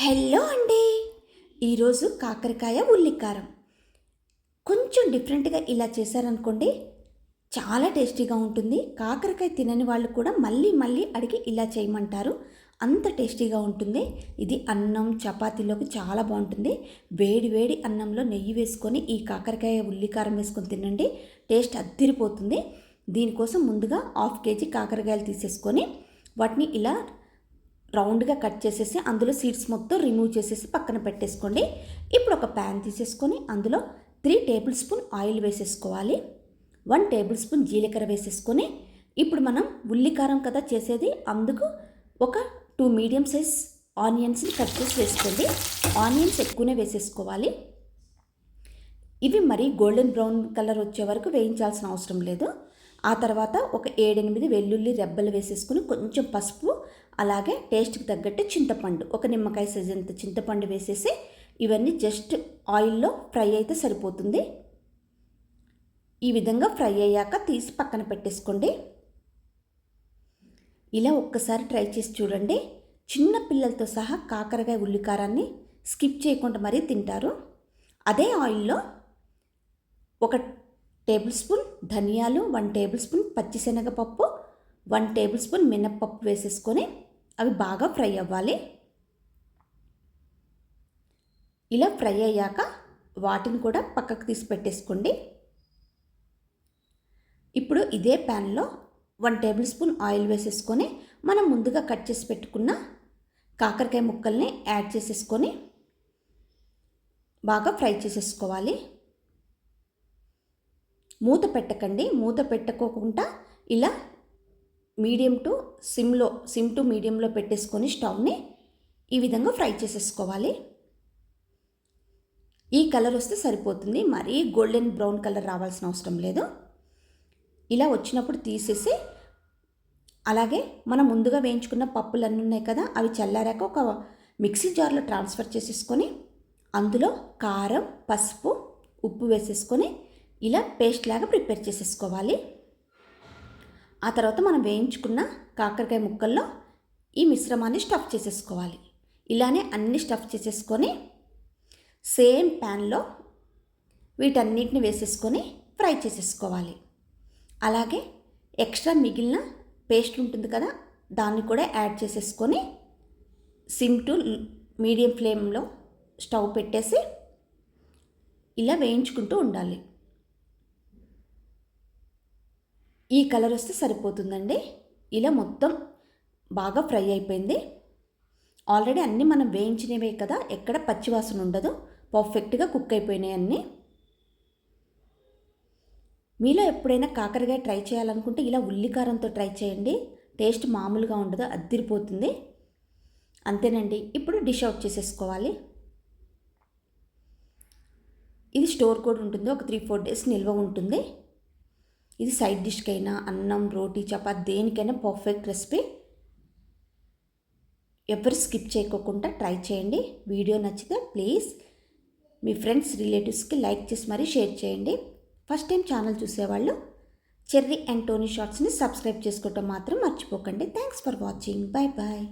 Hello అండి. ఈరోజు కాకరకాయ ఉల్లికారం కొంచెం డిఫరెంట్గా ఇలా చేశారనుకోండి, చాలా టేస్టీగా ఉంటుంది. కాకరకాయ తినని వాళ్ళు కూడా మళ్ళీ మళ్ళీ అడిగి ఇలా చేయమంటారు. అంత టేస్టీగా ఉంటుంది. ఇది అన్నం చపాతీలోకి చాలా బాగుంటుంది. వేడి వేడి అన్నంలో నెయ్యి వేసుకొని ఈ కాకరకాయ ఉల్లికారం వేసుకొని తినండి, టేస్ట్ అద్దిరిపోతుంది. దీనికోసం ముందుగా 1/2 కేజీ కాకరకాయలు తీసేసుకొని వాటిని ఇలా రౌండ్గా కట్ చేసేసి అందులో సీడ్స్ మొత్తం రిమూవ్ చేసేసి పక్కన పెట్టేసుకోండి. ఇప్పుడు ఒక ప్యాన్ తీసేసుకొని అందులో 3 టేబుల్ స్పూన్ ఆయిల్ వేసేసుకోవాలి. 1 టేబుల్ స్పూన్ జీలకర్ర వేసేసుకొని ఇప్పుడు మనం ఉల్లికారం కదా చేసేది, అందుకు ఒక 2 మీడియం సైజ్ ఆనియన్స్ని కట్ చేసి వేసుకోండి. ఆనియన్స్ ఎక్కువనే వేసేసుకోవాలి. ఇవి మరీ గోల్డెన్ బ్రౌన్ కలర్ వచ్చే వరకు వేయించాల్సిన అవసరం లేదు. ఆ తర్వాత ఒక 7-8 వెల్లుల్లి రెబ్బలు వేసేసుకుని కొంచెం పసుపు, అలాగే టేస్ట్కి తగ్గట్టు చింతపండు, ఒక నిమ్మకాయ సైజ్ అంత చింతపండు వేసేసి ఇవన్నీ జస్ట్ ఆయిల్లో ఫ్రై అయితే సరిపోతుంది. ఈ విధంగా ఫ్రై అయ్యాక తీసి పక్కన పెట్టేసుకోండి. ఇలా ఒక్కసారి ట్రై చేసి చూడండి. చిన్న పిల్లలతో సహా కాకరకాయ ఉల్లికారాన్ని స్కిప్ చేయకుండా మరీ తింటారు. అదే ఆయిల్లో ఒక టేబుల్ స్పూన్ ధనియాలు, 1 టేబుల్ స్పూన్ పచ్చిశనగపప్పు, 1 టేబుల్ స్పూన్ మినప్పప్పు వేసేసుకొని అవి బాగా ఫ్రై అవ్వాలి. ఇలా ఫ్రై అయ్యాక వాటిని కూడా పక్కకు తీసి పెట్టేసుకోండి. ఇప్పుడు ఇదే ప్యాన్లో 1 టేబుల్ స్పూన్ ఆయిల్ వేసేసుకొని మనం ముందుగా కట్ చేసి పెట్టుకున్న కాకరకాయ ముక్కల్ని యాడ్ చేసేసుకొని బాగా ఫ్రై చేసేసుకోవాలి. మూత పెట్టకండి. మూత పెట్టుకోకుండా ఇలా మీడియం టు సిమ్ టు మీడియంలో పెట్టేసుకొని స్టవ్ని ఈ విధంగా ఫ్రై చేసేసుకోవాలి. ఈ కలర్ వస్తే సరిపోతుంది, మరీ గోల్డెన్ బ్రౌన్ కలర్ రావాల్సిన అవసరం లేదు. ఇలా వచ్చినప్పుడు తీసేసి అలాగే మనం ముందుగా వేయించుకున్న పప్పులన్నీ ఉన్నాయి కదా, అవి చల్లారాక ఒక మిక్సీ జార్లో ట్రాన్స్ఫర్ చేసేసుకొని అందులో కారం, పసుపు, ఉప్పు వేసేసుకొని ఇలా పేస్ట్ లాగా ప్రిపేర్ చేసేసుకోవాలి. ఆ తర్వాత మనం వేయించుకున్న కాకరకాయ ముక్కల్లో ఈ మిశ్రమాన్ని స్టఫ్ చేసేసుకోవాలి. ఇలానే అన్ని స్టఫ్ చేసేసుకొని సేమ్ ప్యాన్లో వీటన్నిటిని వేసేసుకొని ఫ్రై చేసేసుకోవాలి. అలాగే ఎక్స్ట్రా మిగిలిన పేస్ట్ ఉంటుంది కదా, దాన్ని కూడా యాడ్ చేసేసుకొని సిమ్ టు మీడియం ఫ్లేమ్లో స్టవ్ పెట్టేసి ఇలా వేయించుకుంటూ ఉండాలి. ఈ కలర్ వస్తే సరిపోతుందండి. ఇలా మొత్తం బాగా ఫ్రై అయిపోయింది. ఆల్రెడీ అన్నీ మనం వేయించినవే కదా, ఎక్కడ పచ్చివాసన ఉండదు, పర్ఫెక్ట్గా కుక్ అయిపోయినాయి అన్నీ. మీలో ఎప్పుడైనా కాకరకాయ ట్రై చేయాలనుకుంటే ఇలా ఉల్లికారంతో ట్రై చేయండి. టేస్ట్ మామూలుగా ఉండదు, అద్దిరిపోతుంది. అంతేనండి. ఇప్పుడు డిష్ అవుట్ చేసేసుకోవాలి. ఇది స్టోర్ కూడా ఉంటుంది, ఒక 3-4 డేస్ నిల్వ ఉంటుంది. ఇది సైడ్ డిష్కైనా, అన్నం, రోటీ, చపాతీ దేనికైనా పర్ఫెక్ట్ రెసిపీ. ఎవరు స్కిప్ చేయకోకుండా ట్రై చేయండి. వీడియో నచ్చితే ప్లీజ్ మీ ఫ్రెండ్స్, రిలేటివ్స్కి లైక్ చేసి మరీ షేర్ చేయండి. ఫస్ట్ టైం ఛానల్ చూసేవాళ్ళు చెర్రీ అండ్ టోనీ షార్ట్స్ని సబ్స్క్రైబ్ చేసుకోవటం మాత్రం మర్చిపోకండి. Thanks for watching. Bye bye.